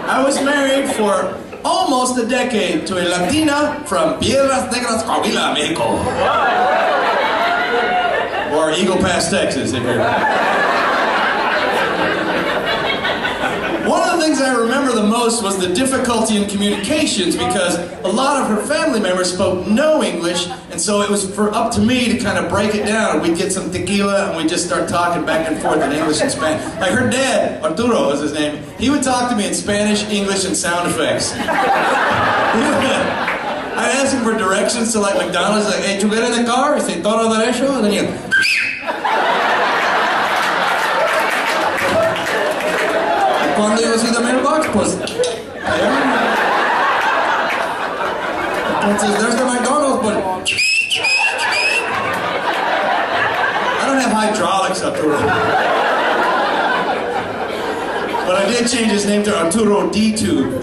I was married for almost a decade to a Latina from Piedras Negras, Coahuila, Mexico. Or Eagle Pass, Texas, if you're... One of the things I remember the most was the difficulty in communications, because a lot of her family members spoke no English, and so it was up to me to kind of break it down. We'd get some tequila and we'd just start talking back and forth in English and Spanish. Like her dad, Arturo was his name, he would talk to me in Spanish, English, and sound effects. I'd ask him for directions to like McDonald's, like, hey, you get in the car? He'd say, todo derecho, and then he'd... Cuando yo soy the mailbox, pues... Entonces, there's the McDonald's, but... I don't have hydraulics, Arturo. But I did change his name to Arturo D-Tube.